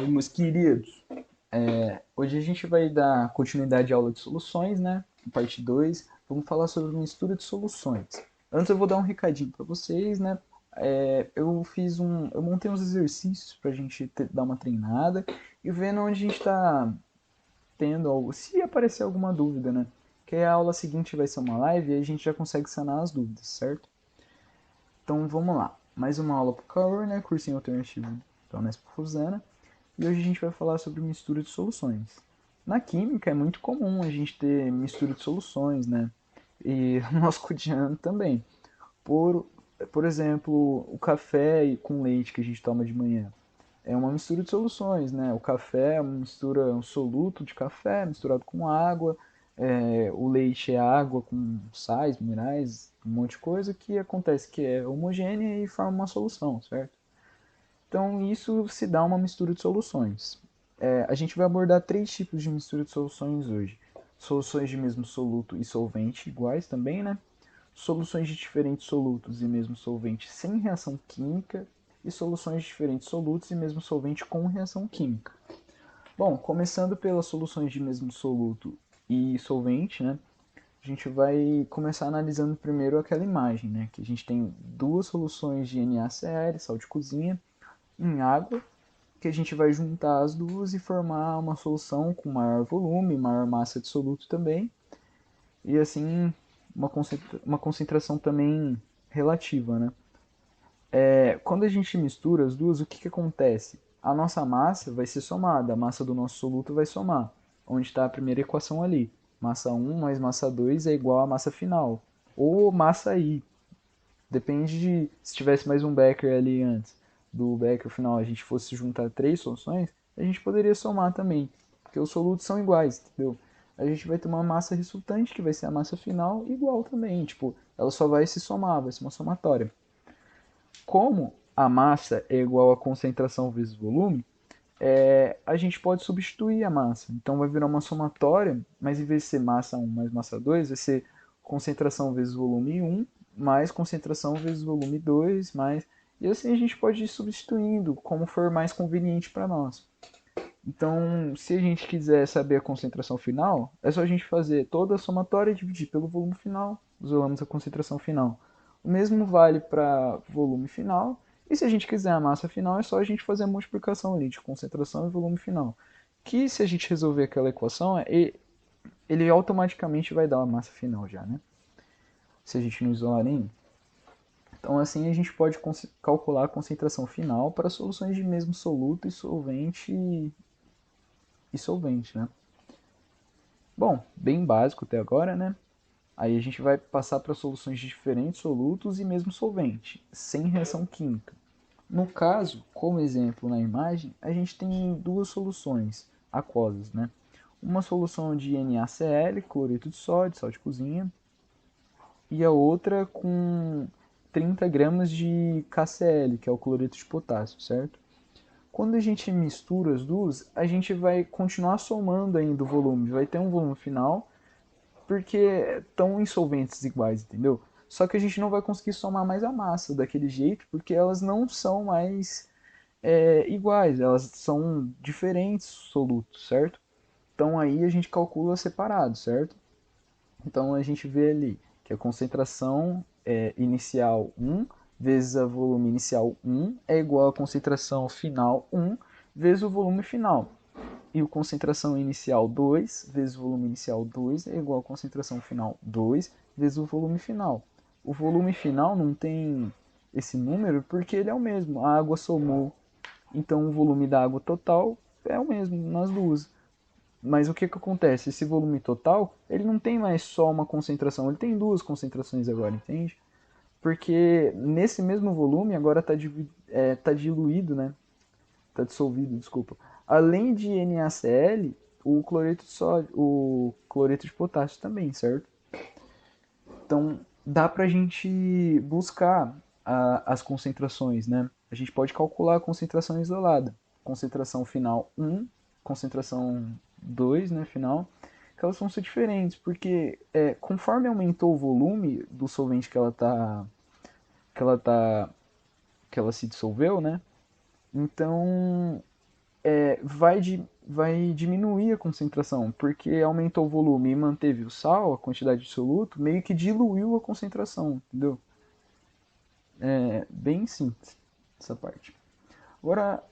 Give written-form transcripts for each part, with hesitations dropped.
meus queridos. Hoje a gente vai dar continuidade à aula de soluções, né? Parte 2. Vamos falar sobre mistura de soluções. Antes eu vou dar um recadinho para vocês, né? Eu montei uns exercícios para a gente dar uma treinada e vendo onde a gente está tendo algo, se aparecer alguma dúvida, né? Que a aula seguinte vai ser uma live e a gente já consegue sanar as dúvidas, certo? Então vamos lá. Mais uma aula para o Kaur, né? Cursinho alternativo da Unesp Fusana. E hoje a gente vai falar sobre mistura de soluções. Na química é muito comum a gente ter mistura de soluções, né? E no nosso cotidiano também. Por, por exemplo, o café com leite que a gente toma de manhã é uma mistura de soluções, né? O café é uma mistura, um soluto de café misturado com água. O leite é água com sais, minerais, um monte de coisa que acontece que é homogênea e forma uma solução, certo? Então, isso se dá uma mistura de soluções. A gente vai abordar três tipos de mistura de soluções hoje. Soluções de mesmo soluto e solvente iguais também, né? Soluções de diferentes solutos e mesmo solvente sem reação química e soluções de diferentes solutos e mesmo solvente com reação química. Bom, começando pelas soluções de mesmo soluto e solvente, né? A gente vai começar analisando primeiro aquela imagem, né? Que a gente tem duas soluções de NaCl, sal de cozinha, em água, que a gente vai juntar as duas e formar uma solução com maior volume, maior massa de soluto também, e assim uma concentração também relativa, né? Quando a gente mistura as duas, o que acontece? A nossa massa vai ser somada, a massa do nosso soluto vai somar, onde está a primeira equação ali. Massa 1 mais massa 2 é igual à massa final, ou massa I, depende de se tivesse mais um Becker ali antes do Becker final, a gente fosse juntar três soluções, a gente poderia somar também, porque os solutos são iguais, entendeu? A gente vai ter uma massa resultante, que vai ser a massa final, igual também, tipo, ela só vai se somar, vai ser uma somatória. Como a massa é igual a concentração vezes volume, a gente pode substituir a massa. Então vai virar uma somatória, mas em vez de ser massa 1 mais massa 2, vai ser concentração vezes volume 1 mais concentração vezes volume 2 mais. E assim a gente pode ir substituindo como for mais conveniente para nós. Então, se a gente quiser saber a concentração final, é só a gente fazer toda a somatória e dividir pelo volume final, isolamos a concentração final. O mesmo vale para volume final, e se a gente quiser a massa final, é só a gente fazer a multiplicação ali de concentração e volume final. Que se a gente resolver aquela equação, ele automaticamente vai dar a massa final já, né? Se a gente não isolar nenhum. Então assim a gente pode calcular a concentração final para soluções de mesmo soluto e solvente, né? Bom, bem básico até agora, né? Aí a gente vai passar para soluções de diferentes solutos e mesmo solvente, sem reação química. No caso, como exemplo na imagem, a gente tem duas soluções aquosas, né? Uma solução de NaCl, cloreto de sódio, sal de cozinha, e a outra com 30 gramas de KCl, que é o cloreto de potássio, certo? Quando a gente mistura as duas, a gente vai continuar somando ainda o volume, vai ter um volume final, porque estão em solventes iguais, entendeu? Só que a gente não vai conseguir somar mais a massa daquele jeito, porque elas não são mais iguais, elas são diferentes solutos, certo? Então aí a gente calcula separado, certo? Então a gente vê ali que a concentração inicial 1 vezes a volume inicial 1 é igual à concentração final 1 vezes o volume final. E a concentração inicial 2 vezes o volume inicial 2 é igual à concentração final 2 vezes o volume final. O volume final não tem esse número porque ele é o mesmo. A água somou, então o volume da água total é o mesmo nas duas. Mas o que acontece? Esse volume total, ele não tem mais só uma concentração, ele tem duas concentrações agora, entende? Porque nesse mesmo volume agora está tá diluído, né? Está dissolvido, desculpa. Além de NaCl, o cloreto de sódio, o cloreto de potássio também, certo? Então dá para a gente buscar as concentrações, né? A gente pode calcular a concentração isolada. Concentração final 1, concentração 2, né, final, que elas vão ser diferentes, porque conforme aumentou o volume do solvente que ela tá, que ela se dissolveu, né? Então vai diminuir a concentração, porque aumentou o volume e manteve o sal, a quantidade de soluto, meio que diluiu a concentração, entendeu? É bem simples essa parte. Agora,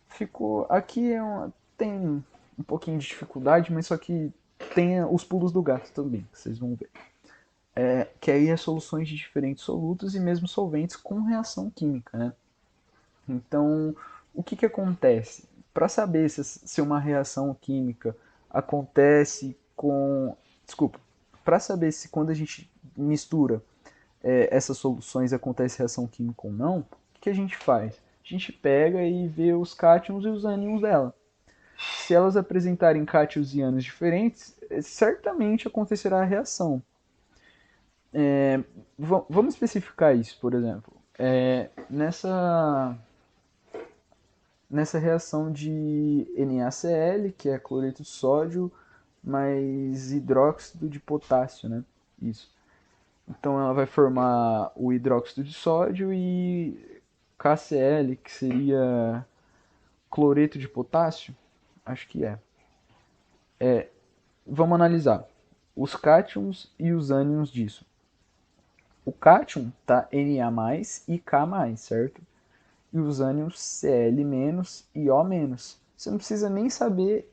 ficou. Aqui tem um pouquinho de dificuldade, mas só que tem os pulos do gato também, que vocês vão ver. Que aí é soluções de diferentes solutos e mesmo solventes com reação química, né? Então, o que, que acontece? Para saber se uma reação química acontece com. Desculpa. Para saber se quando a gente mistura essas soluções acontece reação química ou não, o que a gente faz? A gente pega e vê os cátions e os ânions dela. Se elas apresentarem cátions e ânions diferentes, certamente acontecerá a reação. Vamos especificar isso, por exemplo. Nessa reação de NaCl, que é cloreto de sódio, mais hidróxido de potássio, né? Isso. Então ela vai formar o hidróxido de sódio e KCl, que seria cloreto de potássio? Acho que é. Vamos analisar os cátions e os ânions disso. O cátion tá Na+, e K+, certo? E os ânions Cl- e O-. Você não precisa nem saber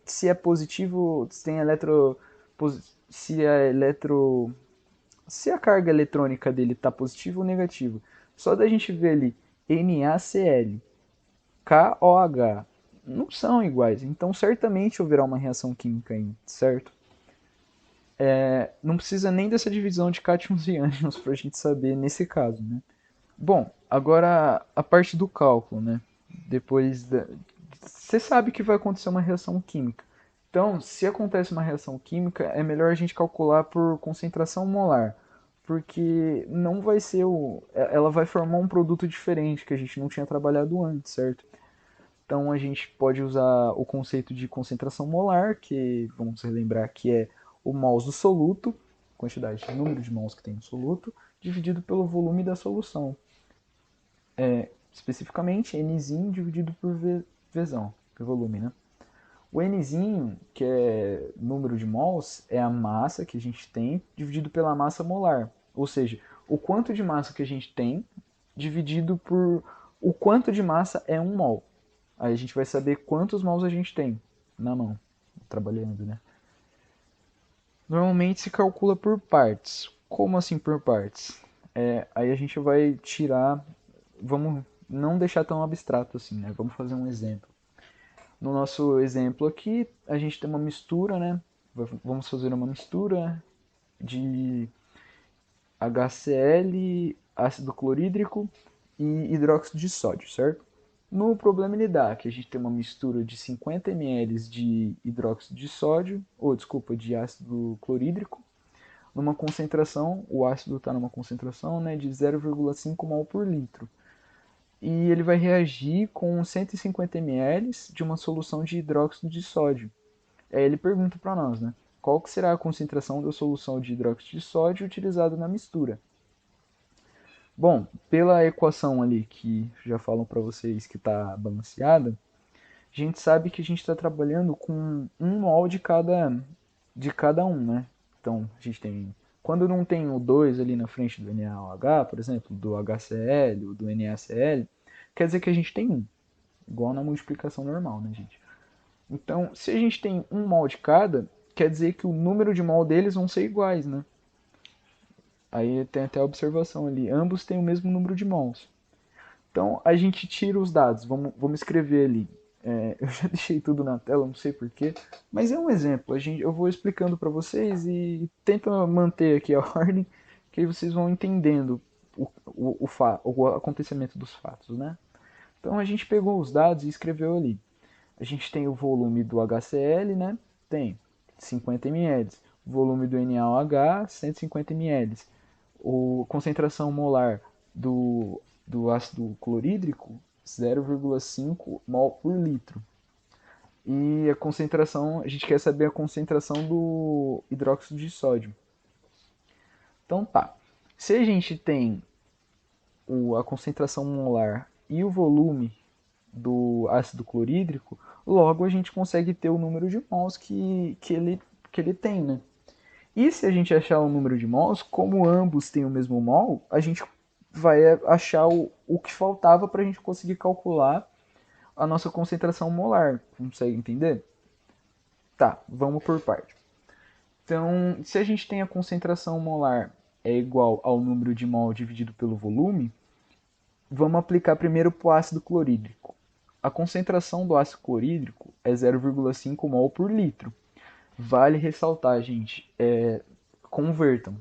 se é positivo, se tem se a se a carga eletrônica dele está positiva ou negativa. Só da gente ver ali NaCl, KOH, não são iguais. Então certamente haverá uma reação química aí, certo? Não precisa nem dessa divisão de cátions e ânions para a gente saber nesse caso, né? Bom, agora a parte do cálculo, né? Depois da... Você sabe que vai acontecer uma reação química. Então, se acontece uma reação química, é melhor a gente calcular por concentração molar, porque não vai ser ela vai formar um produto diferente que a gente não tinha trabalhado antes, certo? Então a gente pode usar o conceito de concentração molar, que vamos relembrar que é o mols do soluto, quantidade de número de mols que tem no soluto, dividido pelo volume da solução. Especificamente Nzinho dividido por Vzão, por volume, né? O Nzinho, que é número de mols, é a massa que a gente tem dividido pela massa molar. Ou seja, o quanto de massa que a gente tem dividido por o quanto de massa é um mol. Aí a gente vai saber quantos mols a gente tem na mão, trabalhando, né? Normalmente se calcula por partes. Como assim por partes? Aí a gente vai tirar. Vamos não deixar tão abstrato assim, né? Vamos fazer um exemplo. No nosso exemplo aqui, a gente tem uma mistura, né? Vamos fazer uma mistura de HCl, ácido clorídrico e hidróxido de sódio, certo? No problema ele dá que a gente tem uma mistura de 50 ml de hidróxido de sódio, ou desculpa, de ácido clorídrico, numa concentração, o ácido está numa concentração, né, de 0,5 mol por litro. E ele vai reagir com 150 ml de uma solução de hidróxido de sódio. Aí ele pergunta para nós, né, qual que será a concentração da solução de hidróxido de sódio utilizada na mistura. Bom, pela equação ali que já falam para vocês que está balanceada, a gente sabe que a gente está trabalhando com 1 mol de cada um, né? Então, a gente tem... Quando não tem o 2 ali na frente do NaOH, por exemplo, do HCl ou do NaCl, quer dizer que a gente tem 1, igual na multiplicação normal, né, gente? Então, se a gente tem 1 mol de cada, quer dizer que o número de mol deles vão ser iguais, né? Aí tem até a observação ali, ambos têm o mesmo número de mols. Então a gente tira os dados, vamos escrever ali. Eu já deixei tudo na tela, não sei porquê, mas é um exemplo. Eu vou explicando para vocês e tenta manter aqui a ordem, que aí vocês vão entendendo o acontecimento dos fatos, né? Então a gente pegou os dados e escreveu ali. A gente tem o volume do HCl, né? Tem 50 ml. O volume do NaOH, 150 ml. A concentração molar do ácido clorídrico, 0,5 mol por litro. E a concentração, a gente quer saber a concentração do hidróxido de sódio. Então tá, se a gente tem a concentração molar e o volume do ácido clorídrico, Logo, a gente consegue ter o número de mols que ele tem, né? E se a gente achar o número de mols, como ambos têm o mesmo mol, a gente vai achar o que faltava para a gente conseguir calcular a nossa concentração molar. Consegue entender? Tá, vamos por parte. Então, se a gente tem a concentração molar é igual ao número de mol dividido pelo volume, vamos aplicar primeiro para o ácido clorídrico. A concentração do ácido clorídrico é 0,5 mol por litro. Vale ressaltar, gente, convertam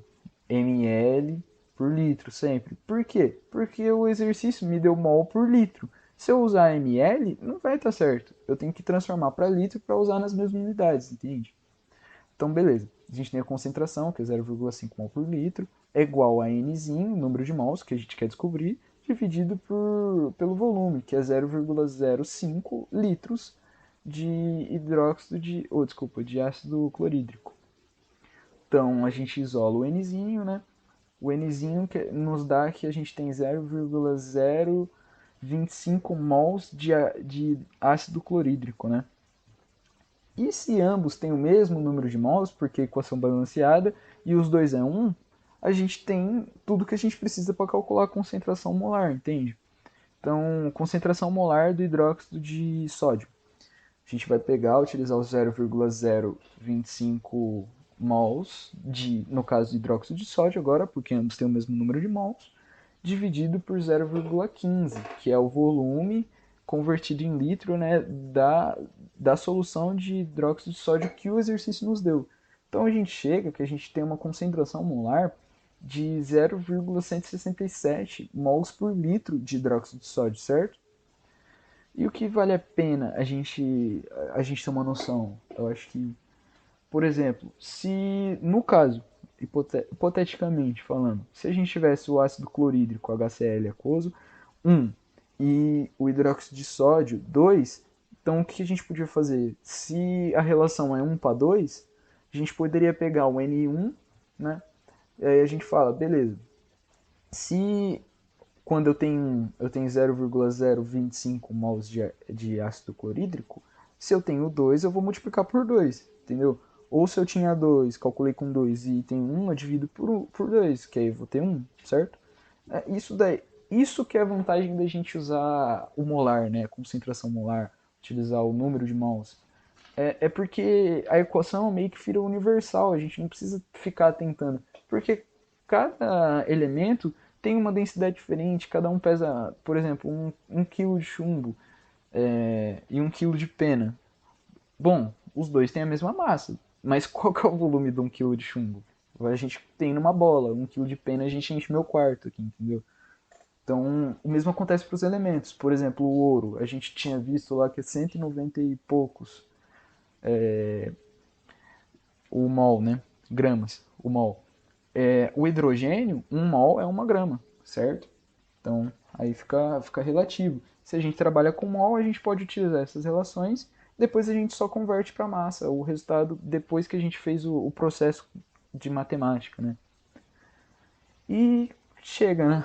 ml por litro sempre. Por quê? Porque o exercício me deu mol por litro. Se eu usar ml, não vai estar certo. Eu tenho que transformar para litro para usar nas mesmas unidades, entende? Então, beleza. A gente tem a concentração, que é 0,5 mol por litro, é igual a Nzinho, número de mols que a gente quer descobrir, dividido pelo volume, que é 0,05 litros de hidróxido de ácido clorídrico. Então, a gente isola o Nzinho, né? O Nzinho nos dá que a gente tem 0,025 mols de ácido clorídrico, né? E se ambos têm o mesmo número de mols, porque a equação balanceada, e os dois é 1, a gente tem tudo que a gente precisa para calcular a concentração molar, entende? Então, concentração molar do hidróxido de sódio. A gente vai pegar, utilizar os 0,025 mols, no caso do hidróxido de sódio agora, porque ambos têm o mesmo número de mols, dividido por 0,15, que é o volume convertido em litro, né, da solução de hidróxido de sódio que o exercício nos deu. Então a gente chega que a gente tem uma concentração molar de 0,167 mols por litro de hidróxido de sódio, certo? E o que vale a pena a gente ter uma noção? Eu acho que, por exemplo, se no caso, hipoteticamente falando, se a gente tivesse o ácido clorídrico HCl aquoso 1 e o hidróxido de sódio 2, então o que a gente podia fazer? Se a relação é 1 para 2, a gente poderia pegar o N1, né? E aí a gente fala, beleza, se quando eu tenho 0,025 mols de ácido clorídrico, se eu tenho 2, eu vou multiplicar por 2, entendeu? Ou se eu tinha 2, calculei com 2 e tem 1, eu divido por 2, que aí eu vou ter 1, certo? Isso que é a vantagem da gente usar o molar, né? A concentração molar, utilizar o número de mols. É porque a equação meio que vira universal, a gente não precisa ficar tentando. Porque cada elemento tem uma densidade diferente, cada um pesa, por exemplo, um quilo de chumbo e 1 quilo de pena. Bom, os dois têm a mesma massa, mas qual que é o volume de 1 quilo de chumbo? A gente tem numa bola, 1 quilo de pena a gente enche meu quarto aqui, entendeu? Então, o mesmo acontece para os elementos. Por exemplo, o ouro, a gente tinha visto lá que é 190 e poucos o mol, né? Gramas, o mol. O hidrogênio, 1 mol é 1 grama, certo? Então, aí fica relativo. Se a gente trabalha com mol, a gente pode utilizar essas relações, depois a gente só converte para massa, o resultado depois que a gente fez o processo de matemática, né? E chega, né?